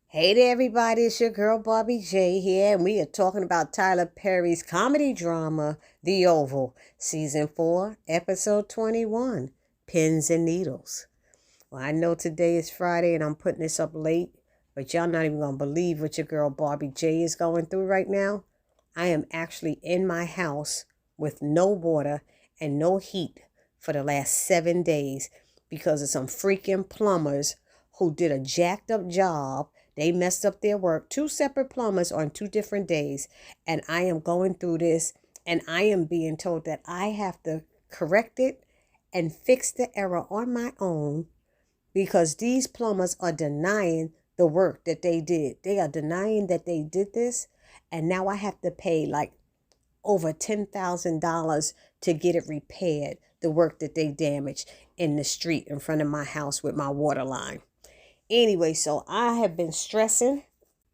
Hey there, everybody. It's your girl Barbie J here, and we are talking about Tyler Perry's comedy drama, The Oval, Season 4, Episode 21, Pins and Needles. Well, I know today is Friday and I'm putting this up late, but y'all not even going to believe what your girl Barbie J is going through right now. I am actually in my house with no water and no heat for the last 7 days because of some freaking plumbers who did a jacked up job. They messed up their work, 2 separate plumbers on 2 different days. And I am going through this and I am being told that I have to correct it and fix the error on my own because these plumbers are denying the work that they did. They are denying that they did this. And now I have to pay like over $10,000 to get it repaired, the work that they damaged in the street in front of my house with my water line. Anyway, so I have been stressing,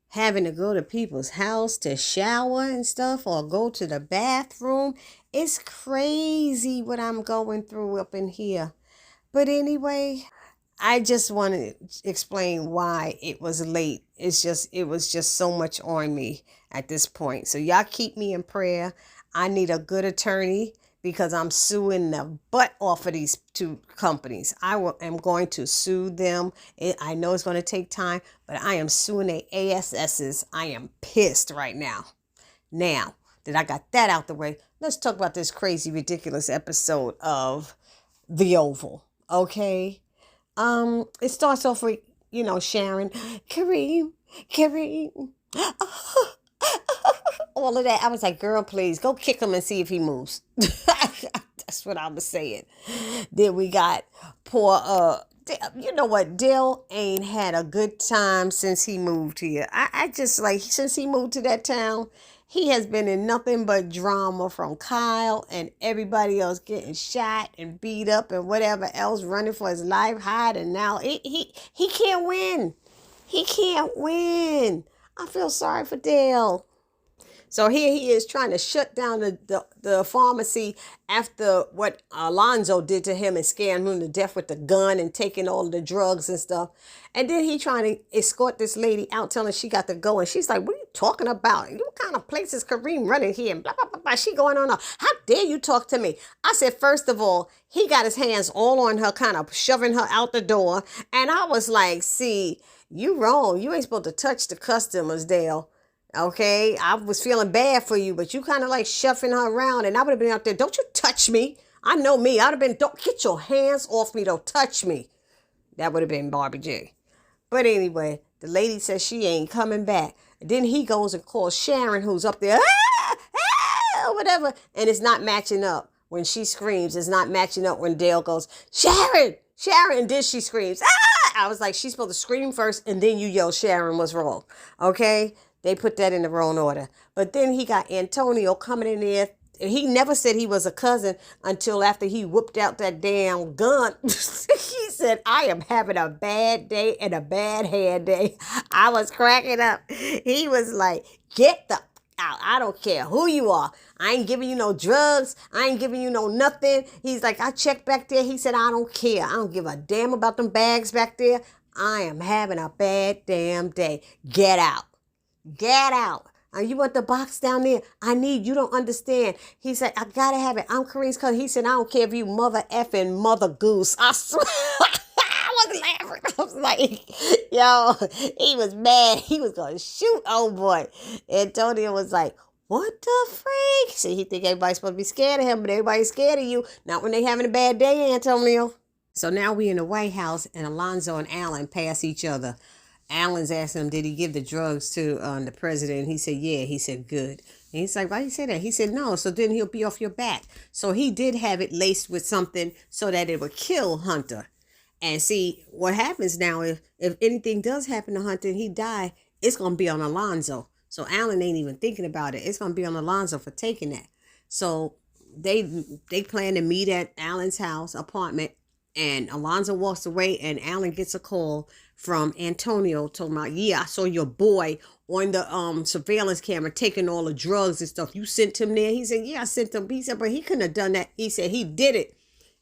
having to go to people's house to shower and stuff or go to the bathroom. It's crazy what I'm going through up in here. But anyway, I just want to explain why it was late. It was just so much on me at this point. So y'all keep me in prayer. I need a good attorney because I'm suing the butt off of these 2 companies. am going to sue them. I know it's going to take time, but I am suing the ASSs. I am pissed right now. Now that I got that out the way, let's talk about this crazy, ridiculous episode of The Oval. Okay? It starts off with, Sharon, Kareem, all of that. I was like, girl, please go kick him and see if he moves. That's what I was saying. Then we got poor, you know what? Dill ain't had a good time since he moved here. I just like, since he moved to that town, he has been in nothing but drama from Kyle and everybody else getting shot and beat up and whatever else, running for his life, hiding. Now he can't win. He can't win. I feel sorry for Dale. So here he is trying to shut down the pharmacy after what Alonzo did to him and scaring him to death with the gun and taking all the drugs and stuff. And then he trying to escort this lady out, telling her she got to go. And she's like, what are you talking about? What kind of place is Kareem running here? And blah, blah, blah, blah. She going on. How dare you talk to me? I said, first of all, he got his hands all on her, kind of shoving her out the door. And I was like, see, you wrong. You ain't supposed to touch the customers, Dale. Okay, I was feeling bad for you, but you kind of like shoving her around, and I would have been out there. Don't you touch me. I know me. I'd have been, don't get your hands off me. Don't touch me. That would have been Barbie J. But anyway, the lady says she ain't coming back. And then he goes and calls Sharon, who's up there, or whatever, and it's not matching up. When she screams, it's not matching up when Dale goes, Sharon, Sharon, and then she screams, I was like, she's supposed to scream first, and then you yell Sharon was wrong. Okay? They put that in the wrong order. But then he got Antonio coming in there. He never said he was a cousin until after he whooped out that damn gun. He said, I am having a bad day and a bad hair day. I was cracking up. He was like, get the out. I don't care who you are. I ain't giving you no drugs. I ain't giving you no nothing. He's like, I checked back there. He said, I don't care. I don't give a damn about them bags back there. I am having a bad damn day. Get out. Get out. You want the box down there? I need, you don't understand. He said, I gotta have it. I'm Kareem's cousin. He said, I don't care if you mother effing mother goose. I swear. I was laughing. I was like, yo, he was mad. He was gonna shoot old boy. Antonio was like, what the freak? See, he think everybody's supposed to be scared of him, but everybody's scared of you. Not when they having a bad day, Antonio. So now we in the White House and Alonzo and Alan pass each other. Alan's asking him, did he give the drugs to the president? He said, yeah. He said, good. And he's like, why did you say that? He said, no. So then he'll be off your back. So he did have it laced with something so that it would kill Hunter. And see, what happens now, if anything does happen to Hunter and he die, it's going to be on Alonzo. So Alan ain't even thinking about it. It's going to be on Alonzo for taking that. So they plan to meet at Alan's house, apartment. And Alonzo walks away and Alan gets a call from Antonio talking about, yeah, I saw your boy on the surveillance camera taking all the drugs and stuff. You sent him there? He said, yeah, I sent him. He said, but he couldn't have done that. He said he did it.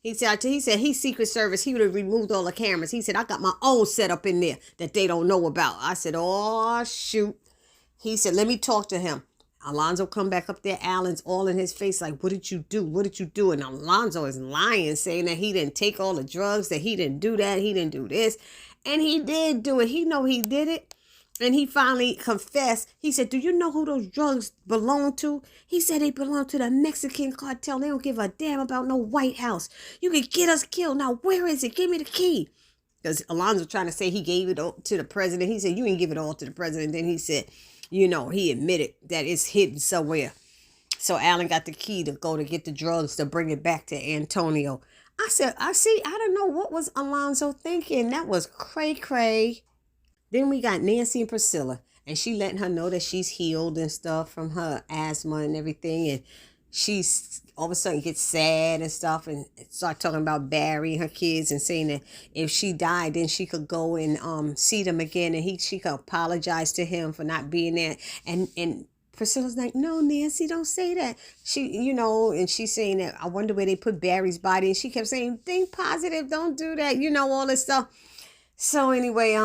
He said he's Secret Service. He would have removed all the cameras. He said, I got my own setup in there that they don't know about. I said, oh, shoot. He said, let me talk to him. Alonzo come back up there. Alan's all in his face like, what did you do? What did you do? And Alonzo is lying, saying that he didn't take all the drugs, that he didn't do that, he didn't do this. And he did do it. He know he did it. And he finally confessed. He said, do you know who those drugs belong to? He said they belong to the Mexican cartel. They don't give a damn about no White House. You could get us killed. Now, where is it? Give me the key. Because Alonzo trying to say he gave it to the president. He said, you didn't give it all to the president. Then he said, he admitted that it's hidden somewhere. So Alan got the key to go to get the drugs to bring it back to Antonio. I said, I don't know what was Alonzo thinking. That was cray-cray. Then we got Nancy and Priscilla, and she letting her know that she's healed and stuff from her asthma and everything. And she's all of a sudden gets sad and stuff and start talking about Barry and her kids and saying that if she died, then she could go and see them again. And she could apologize to him for not being there. And Priscilla's like, no, Nancy, don't say that. And she's saying that I wonder where they put Barry's body. And she kept saying, think positive, don't do that, all this stuff. So anyway,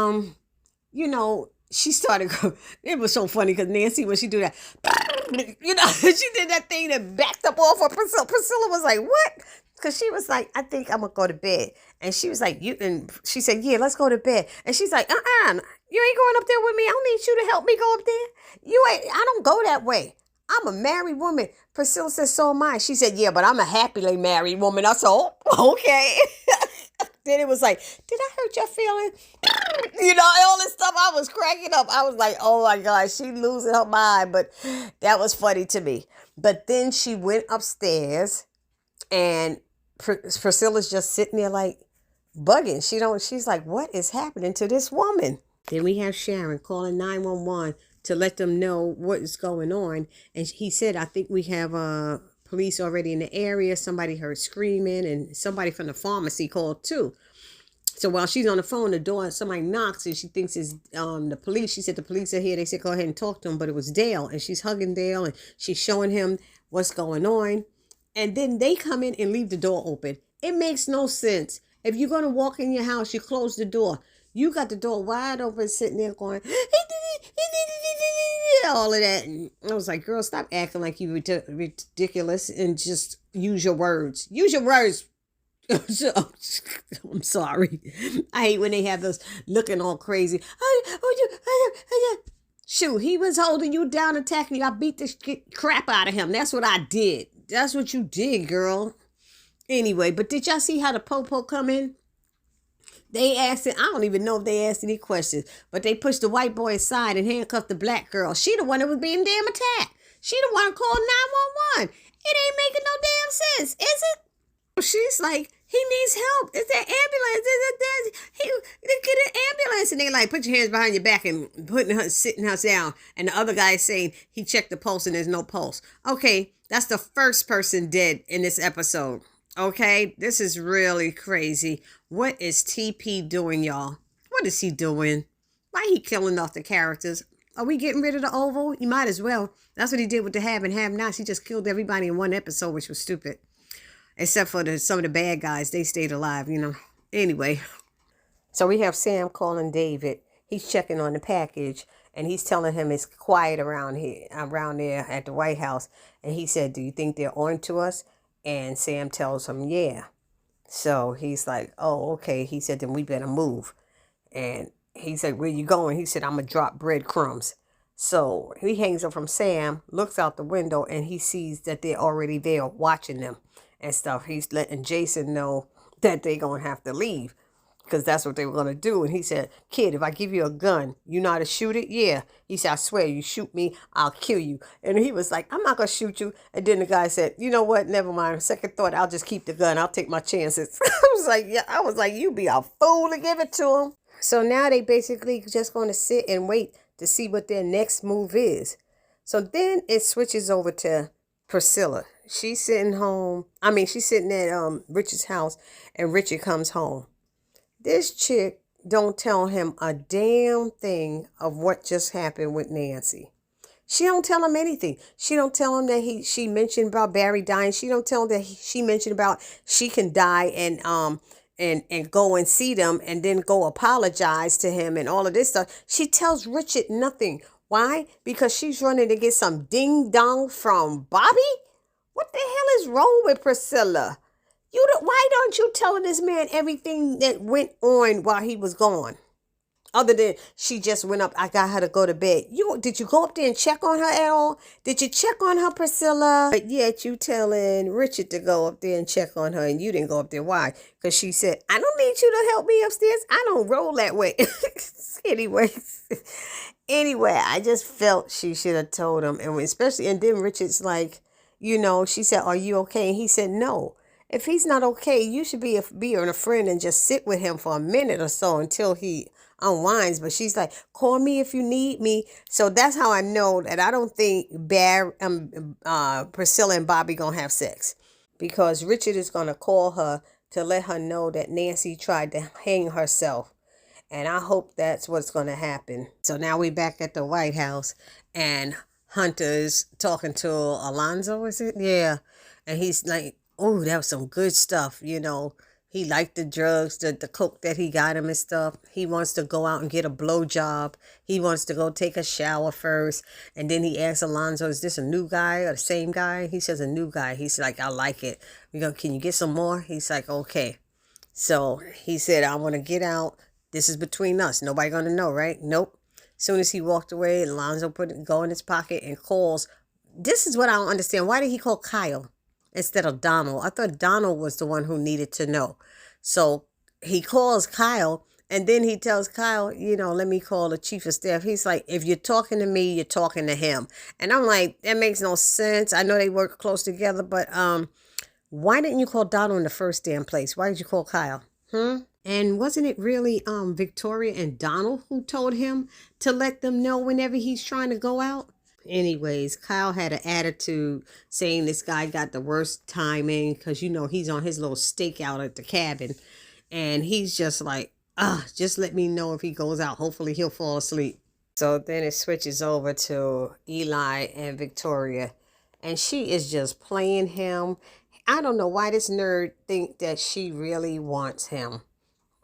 she started, it was so funny because Nancy, when she do that, she did that thing that backed up off of Priscilla. Priscilla was like, what? Because she was like, I think I'm going to go to bed. And she was like, and she said, yeah, let's go to bed. And she's like, you ain't going up there with me. I don't need you to help me go up there. I don't go that way. I'm a married woman. Priscilla said, so am I. She said, yeah, but I'm a happily married woman. I said, oh, okay. Then it was like, did I hurt your feelings? All this stuff. I was cracking up. I was like, oh my gosh, she losing her mind. But that was funny to me. But then she went upstairs and Priscilla's just sitting there like bugging. She's like, what is happening to this woman? Then we have Sharon calling 911 to let them know what is going on. And he said, I think we have police already in the area. Somebody heard screaming and somebody from the pharmacy called too. So while she's on the phone, the door, somebody knocks and she thinks it's the police. She said the police are here. They said, go ahead and talk to him. But it was Dale, and she's hugging Dale and she's showing him what's going on. And then they come in and leave the door open. It makes no sense. If you're going to walk in your house, you close the door. You got the door wide open, sitting there going, all of that. And I was like, girl, stop acting like you ridiculous and just use your words. Use your words. I'm sorry. I hate when they have those looking all crazy. Shoot, he was holding you down, attacking you. I beat the crap out of him. That's what I did. That's what you did, girl. Anyway, but did y'all see how the popo come in? They asked it. I don't even know if they asked any questions, but they pushed the white boy aside and handcuffed the black girl. She the one that was being damn attacked. She the one called 911. It ain't making no damn sense, is it? She's like, he needs help. Is there ambulance? Get an ambulance. And they like, put your hands behind your back and sitting her down. And the other guy is saying he checked the pulse and there's no pulse. Okay, that's the first person dead in this episode. Okay, this is really crazy. What is TP doing, y'all? What is he doing? Why he killing off the characters? Are we getting rid of the Oval? You might as well. That's what he did with the Have and Have Nots. He just killed everybody in one episode, which was stupid. Except for some of the bad guys. They stayed alive, Anyway. So we have Sam calling David. He's checking on the package. And he's telling him it's quiet around there at the White House. And he said, do you think they're on to us? And Sam tells him, yeah. So he's like, oh, okay. He said, then we better move. And he said, where you going? He said, I'm going to drop breadcrumbs. So he hangs up from Sam, looks out the window, and he sees that they're already there watching them and stuff. He's letting Jason know that they're going to have to leave because that's what they were going to do. And he said, kid, if I give you a gun, you know how to shoot it? Yeah. He said, I swear, you shoot me, I'll kill you. And he was like, I'm not going to shoot you. And then the guy said, you know what? Never mind. Second thought, I'll just keep the gun. I'll take my chances. I was like, you be a fool to give it to him. So now they basically just going to sit and wait to see what their next move is. So then it switches over to Priscilla. She's sitting at Richard's house, and Richard comes home. This chick don't tell him a damn thing of what just happened with Nancy. She don't tell him anything. She don't tell him that she mentioned about Barry dying. She don't tell him that she mentioned about she can die and go and see them and then go apologize to him and all of this stuff. She tells Richard nothing. Why? Because she's running to get some ding dong from Bobby? What the hell is wrong with Priscilla? Why don't you tell this man everything that went on while he was gone? Other than she just went up, I got her to go to bed. Did you go up there and check on her at all? Did you check on her, Priscilla? But yet you telling Richard to go up there and check on her, and you didn't go up there. Why? Because she said, I don't need you to help me upstairs. I don't roll that way. Anyway, I just felt she should have told him, and then Richard's like, she said, are you okay? And he said, no. If he's not okay, you should be a friend and just sit with him for a minute or so until he unwinds. But she's like, call me if you need me. So that's how I know that I don't think Priscilla and Bobby gonna have sex, because Richard is gonna call her to let her know that Nancy tried to hang herself. And I hope that's what's going to happen. So now we back at the White House, and Hunter's talking to Alonzo, is it? Yeah. And he's like, oh, that was some good stuff. He liked the drugs, the coke that he got him and stuff. He wants to go out and get a blowjob. He wants to go take a shower first. And then he asks Alonzo, is this a new guy or the same guy? He says a new guy. He's like, I like it. Can you get some more? He's like, okay. So he said, I want to get out. This is between us. Nobody gonna know, right? Nope. As soon as he walked away, Alonzo go in his pocket and calls. This is what I don't understand. Why did he call Kyle instead of Donald? I thought Donald was the one who needed to know. So he calls Kyle, and then he tells Kyle, let me call the chief of staff. He's like, if you're talking to me, you're talking to him. And I'm like, that makes no sense. I know they work close together, but why didn't you call Donald in the first damn place? Why did you call Kyle? And wasn't it really Victoria and Donald who told him to let them know whenever he's trying to go out? Anyways, Kyle had an attitude saying this guy got the worst timing because, he's on his little stakeout at the cabin. And he's just like, just let me know if he goes out. Hopefully he'll fall asleep. So then it switches over to Eli and Victoria. And she is just playing him. I don't know why this nerd think that she really wants him.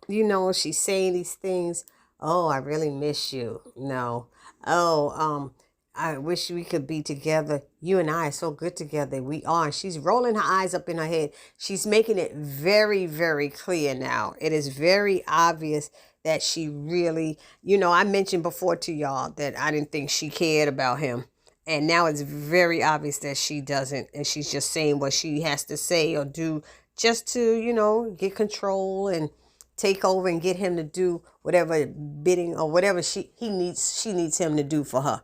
She's saying these things. Oh, I really miss you. No. Oh, I wish we could be together. You and I are so good together. We are. And she's rolling her eyes up in her head. She's making it very, very clear now. It is very obvious that she really, I mentioned before to y'all that I didn't think she cared about him. And now it's very obvious that she doesn't. And she's just saying what she has to say or do just to, get control and take over and get him to do whatever bidding or whatever she needs him to do for her.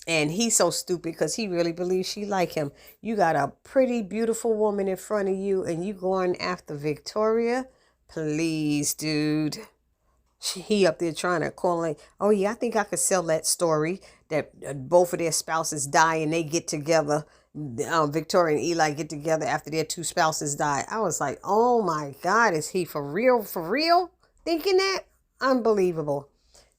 And he's so stupid because he really believes she like him. You got a pretty, beautiful woman in front of you and you going after Victoria? Please, dude. He up there trying to call like, oh yeah, I think I could sell that story that both of their spouses die and they get together. Victoria and Eli get together after their two spouses die. I was like, oh my God, is he for real thinking that? Unbelievable.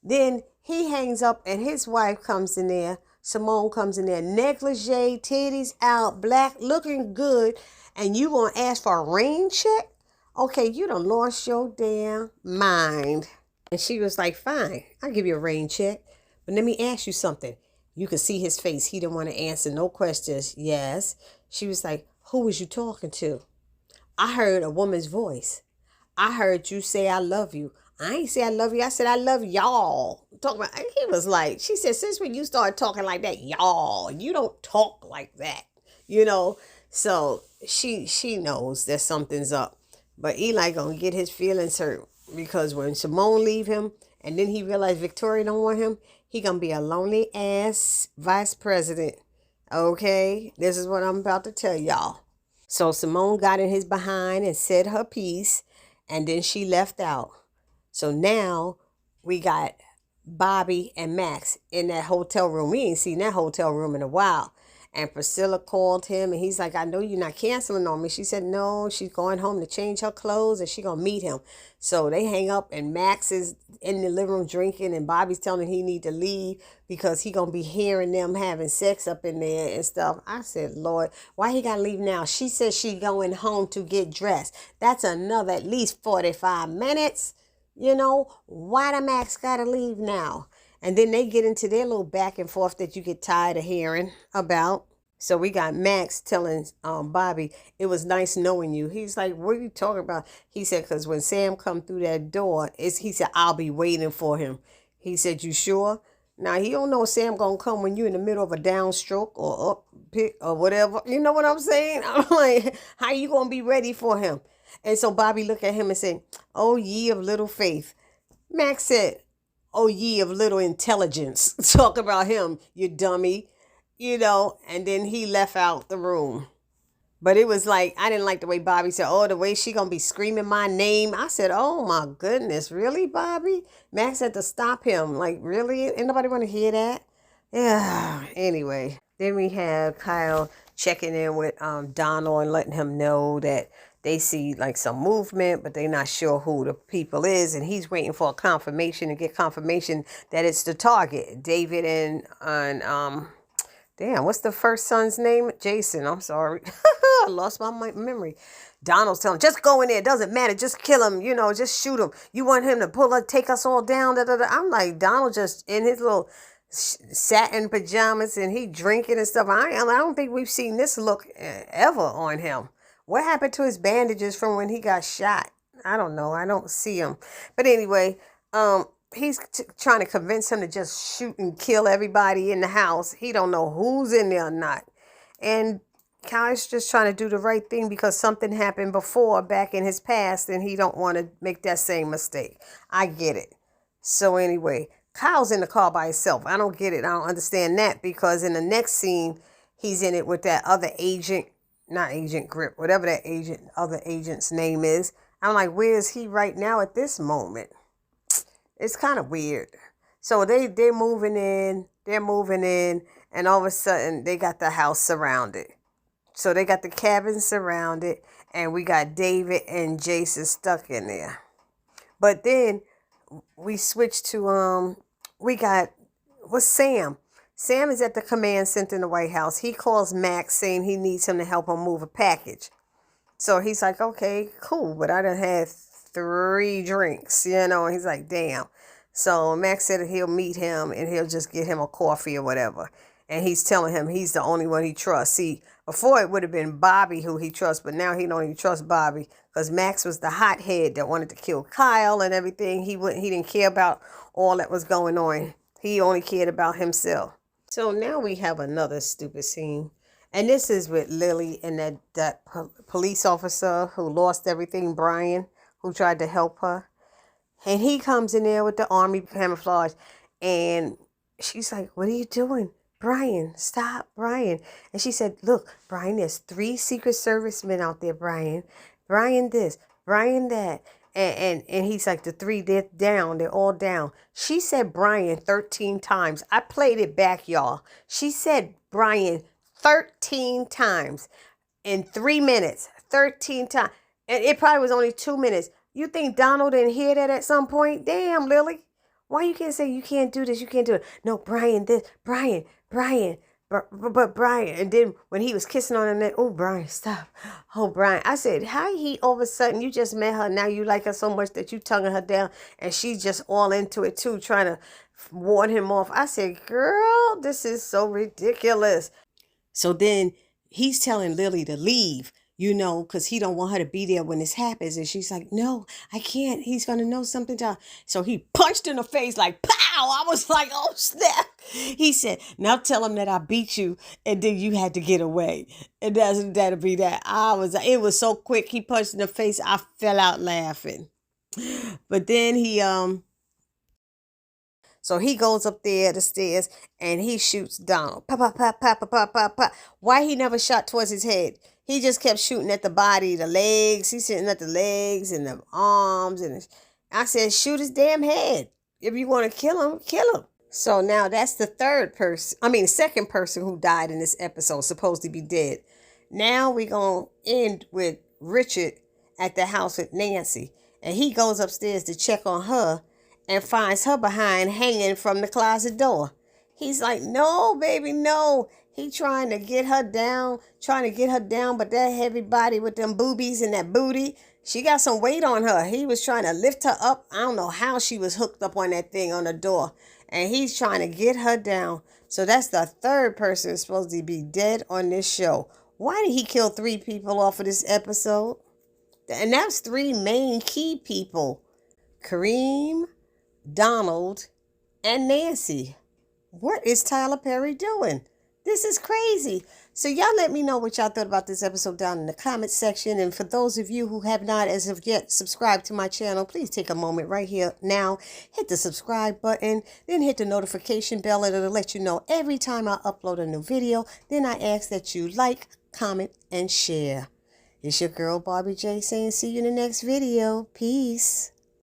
Then he hangs up and his wife comes in there. Simone comes in there, negligee, titties out, black, looking good. And you gonna ask for a rain check? Okay, you done lost your damn mind. And she was like, fine, I'll give you a rain check. But let me ask you something. You could see his face. He didn't want to answer no questions. Yes. She was like, who was you talking to? I heard a woman's voice. I heard you say, I love you. I ain't say I love you. I said, I love y'all. He was like, she said, since when you started talking like that, y'all, you don't talk like that, So she knows that something's up. But Eli gonna get his feelings hurt because when Simone leave him and then he realized Victoria don't want him, he gonna be a lonely ass vice president. Okay, this is what I'm about to tell y'all. So Simone got in his behind and said her piece, and then she left out. So now we got Bobby and Max in that hotel room. We ain't seen that hotel room in a while. And Priscilla called him and he's like, I know you're not canceling on me. She said, no, she's going home to change her clothes and she's going to meet him. So they hang up and Max is in the living room drinking and Bobby's telling him he need to leave because he going to be hearing them having sex up in there and stuff. I said, Lord, why he got to leave now? She said she going home to get dressed. That's another at least 45 minutes. You know, why the Max got to leave now? And then they get into their little back and forth that you get tired of hearing about. So we got Max telling Bobby, it was nice knowing you. He's like, what are you talking about? He said, because when Sam come through that door, he said, I'll be waiting for him. He said, you sure? Now, he don't know Sam going to come when you're in the middle of a downstroke or up pick or whatever. You know what I'm saying? I'm like, how you going to be ready for him? And so Bobby looked at him and said, oh, ye of little faith. Max said, oh, ye of little intelligence. Talk about him, you dummy. You know, and then he left out the room. But it was like, I didn't like the way Bobby said, oh, the way she going to be screaming my name. I said, oh, my goodness. Really, Bobby? Max had to stop him. Like, really? Ain't nobody want to hear that? Yeah. Anyway, then we have Kyle checking in with Donald and letting him know that they see like some movement, but they're not sure who the people is. And he's waiting for a confirmation to get confirmation that it's the target. David and damn, what's the first son's name? Jason. I'm sorry. I lost my memory. Donald's telling him, just go in there. It doesn't matter. Just kill him. You know, just shoot him. You want him to take us all down. Da, da, da. I'm like, Donald just in his little satin pajamas and he drinking and stuff. I don't think we've seen this look ever on him. What happened to his bandages from when he got shot? I don't know. I don't see him. But anyway, he's trying to convince him to just shoot and kill everybody in the house. He don't know who's in there or not. And Kyle's just trying to do the right thing because something happened before back in his past and he don't want to make that same mistake. I get it. So anyway, Kyle's in the car by himself. I don't get it. I don't understand that because in the next scene, he's in it with that other agent, not Agent Grip, whatever that other agent's name is. I'm like, where is he right now at this moment? It's kind of weird. So they're moving in, and all of a sudden they got the house surrounded. So they got the cabin surrounded, and we got David and Jason stuck in there. But then we switched to what's Sam? Sam is at the command center in the White House. He calls Max saying he needs him to help him move a package. So he's like, okay, cool, but I done had 3 drinks, you know, and he's like, damn. So Max said he'll meet him and he'll just get him a coffee or whatever. And he's telling him he's the only one he trusts. See, before it would have been Bobby who he trusts, but now he don't even trust Bobby because Max was the hothead that wanted to kill Kyle and everything. He didn't care about all that was going on. He only cared about himself. So now we have another stupid scene. And this is with Lily and that police officer who lost everything, Brian, who tried to help her. And he comes in there with the army camouflage. And she's like, what are you doing? Brian, stop, Brian. And she said, look, Brian, there's 3 Secret Service men out there, Brian. Brian this, Brian that. And he's like, the 3, they're down. They're all down. She said Brian 13 times. I played it back, y'all. She said Brian 13 times in 3 minutes. 13 times. And it probably was only 2 minutes. You think Donald didn't hear that at some point? Damn, Lily. Why you can't say you can't do this? You can't do it. No, Brian, this, Brian. But Brian, and then when he was kissing on her, oh, Brian, stop. Oh, Brian. I said, how he all of a sudden, you just met her, now you like her so much that you tonguing her down, and she's just all into it too, trying to ward him off. I said, girl, this is so ridiculous. So then he's telling Lily to leave, you know, because he don't want her to be there when this happens. And she's like, no, I can't. He's going to know something. So he punched in the face like, pow! I was like, oh, snap. He said, now tell him that I beat you and then you had to get away. And that'll be that. It was so quick. He punched in the face. I fell out laughing. But then so he goes up there the stairs and he shoots Donald. Pa, pa, pa, pa, pa, pa, pa, pa. Why he never shot towards his head? He just kept shooting at the body, the legs. He's shooting at the legs and the arms. I said, shoot his damn head. If you want to kill him, kill him. So now that's the second person who died in this episode, supposed to be dead. Now we're going to end with Richard at the house with Nancy. And he goes upstairs to check on her and finds her behind hanging from the closet door. He's like, no, baby, no. He trying to get her down, but that heavy body with them boobies and that booty, she got some weight on her. He was trying to lift her up. I don't know how she was hooked up on that thing on the door. And he's trying to get her down. So that's the third person supposed to be dead on this show. Why did he kill 3 people off of this episode? And that's 3 main key people. Kareem, Donald, and Nancy. What is Tyler Perry doing? This is crazy. So y'all let me know what y'all thought about this episode down in the comments section. And for those of you who have not as of yet subscribed to my channel, please take a moment right here now. Hit the subscribe button. Then hit the notification bell. It'll let you know every time I upload a new video. Then I ask that you like, comment, and share. It's your girl Barbie J saying see you in the next video. Peace.